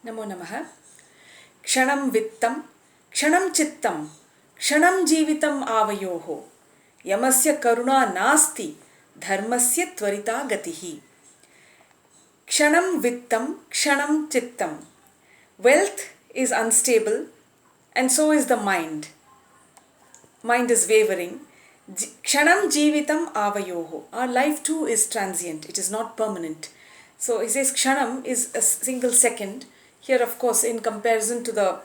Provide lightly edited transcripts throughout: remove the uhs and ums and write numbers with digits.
नमो नमः। क्षणं वित्तं क्षणं चित्तं क्षणं जीवितम् आवयोः यमस्य करुणा नास्ति धर्मस्य त्वरिता गतिः. क्षणं वित्तं क्षणं चित्तं. Wealth is unstable and so is the mind. Mind is wavering. Kshanam jivitam avayoho. Our life too is transient. It is not permanent. So he says kshanam is a single second. Here, of course, in comparison to the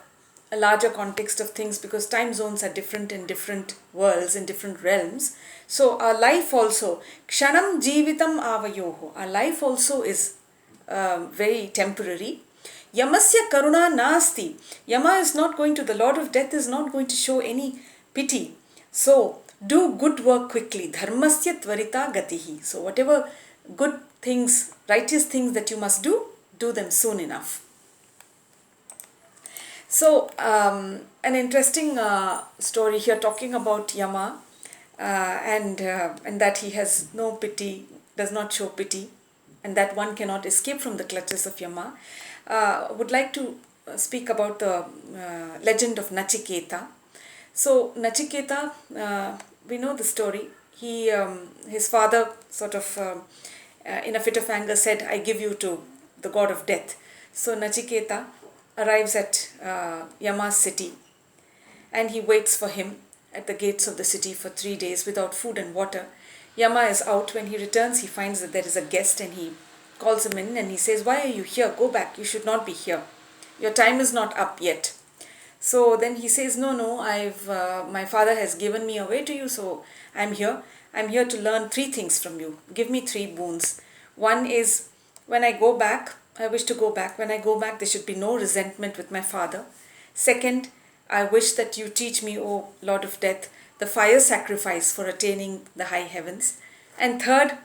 larger context of things, because time zones are different in different worlds, in different realms. So our life also, kshanam jivitam avayoho. Our life also is very temporary. Yamasya karuna nasti. Yama is not going to, the Lord of Death is not going to show any pity. So do good work quickly. Dharmasya tvarita gatihi. So whatever good things, righteous things that you must do them soon enough. So an interesting story here talking about Yama and that he has no pity, does not show pity, and that one cannot escape from the clutches of Yama. Would like to speak about the legend of Nachiketa. So Nachiketa, we know the story. His father sort of in a fit of anger said, "I give you to the god of death." So Nachiketa arrives at Yama's city and he waits for him at the gates of the city for 3 days without food and water. Yama is out. When he returns, he finds that there is a guest and he calls him in and he says, "Why are you here? Go back. You should not be here. Your time is not up yet." So then he says, No, my father has given me away to you, so I'm here. I'm here to learn 3 things from you. Give me 3 boons. One is, when I go back, I wish to go back. When I go back, there should be no resentment with my father. Second, I wish that you teach me, O Lord of Death, the fire sacrifice for attaining the high heavens. And third,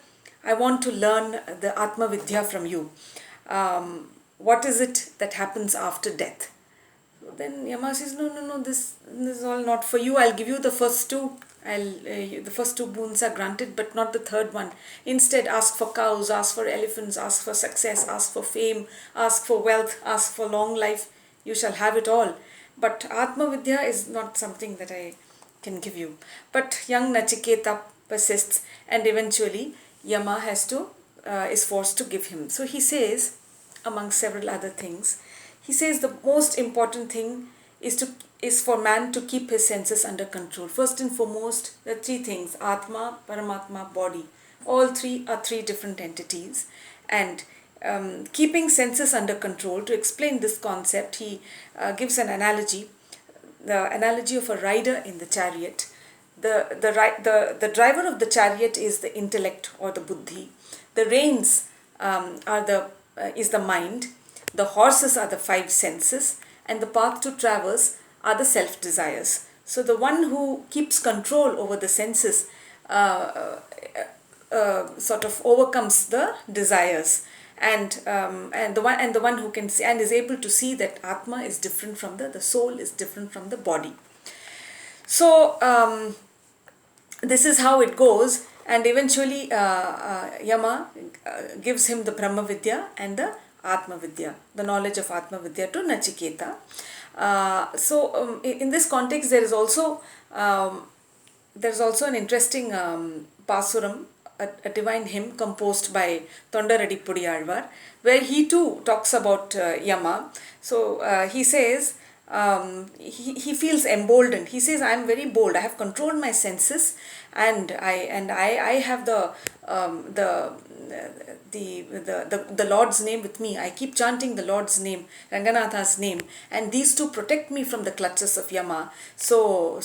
I want to learn the Atma Vidya from you. What is it that happens after death? So then Yama says, no, this is all not for you. I'll give you the first 2. The first 2 boons are granted, but not the third one. Instead, ask for cows, ask for elephants, ask for success, ask for fame, ask for wealth, ask for long life. You shall have it all. But Atma Vidya is not something that I can give you. But young Nachiketa persists, and eventually Yama is forced to give him. So he says, among several other things, he says the most important thing is for man to keep his senses under control. First and foremost, the 3 things: Atma, Paramatma, body. All 3 are 3 different entities. And keeping senses under control, to explain this concept, he gives an analogy, the analogy of a rider in the chariot. The driver of the chariot is the intellect or the buddhi. The reins is the mind. The horses are the 5 senses, and the path to traverse are the self-desires. So the one who keeps control over the senses sort of overcomes the desires, and the one who can see and is able to see that Atma is different from the soul is different from the body. So this is how it goes, and eventually Yama gives him the Brahma Vidya and the Atma Vidya, the knowledge of Atma Vidya, to Nachiketa. So in this context, there is also an interesting pasuram, a divine hymn composed by Thondaradi Pudiyalvar, where he too talks about Yama. So he says, he feels emboldened. He says, "I am very bold. I have controlled my senses, and I have the Lord's name with me. I keep chanting the Lord's name, Ranganatha's name, and these 2 protect me from the clutches of Yama. So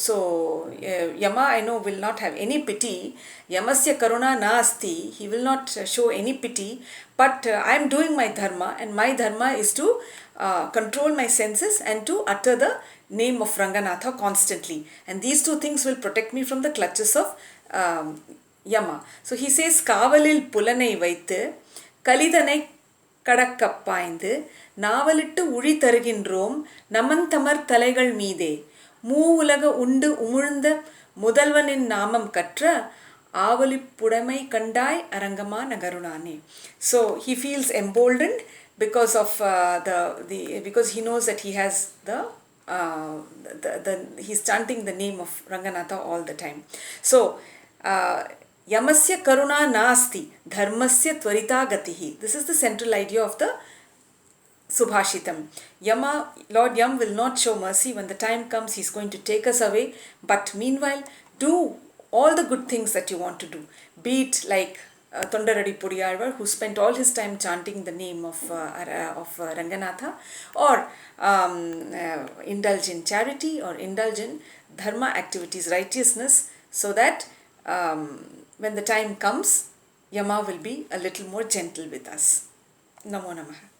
Yama, I know, will not have any pity. Yamasya karuna nasti. He will not show any pity. But I am doing my dharma, and my dharma is to control my senses and to utter the name of Ranganatha constantly. And these 2 things will protect me from the clutches of Yama." So he says, "Kavalil pulanai vaithu kalidanai kadakkapaindu naavalittu uri tarugindrom namantamar talaigal meede moovulaga undu umulunda mudalvanin naamam katra avalipudamai kandai arangama nagarunane." So he feels emboldened because of because he knows that he has he's chanting the name of Ranganatha all the time. So Yamasya karuna nasti dharmasya tvarita gatihi. This is the central idea of the Subhashitam. Yama, Lord Yam will not show mercy. When the time comes, he's going to take us away. But meanwhile, do all the good things that you want to do. Be it like Tondaradi Pudiyarvar, who spent all his time chanting the name of Ranganatha, or indulge in charity or indulge in dharma activities, righteousness, so that when the time comes, Yama will be a little more gentle with us. Namo Namaha.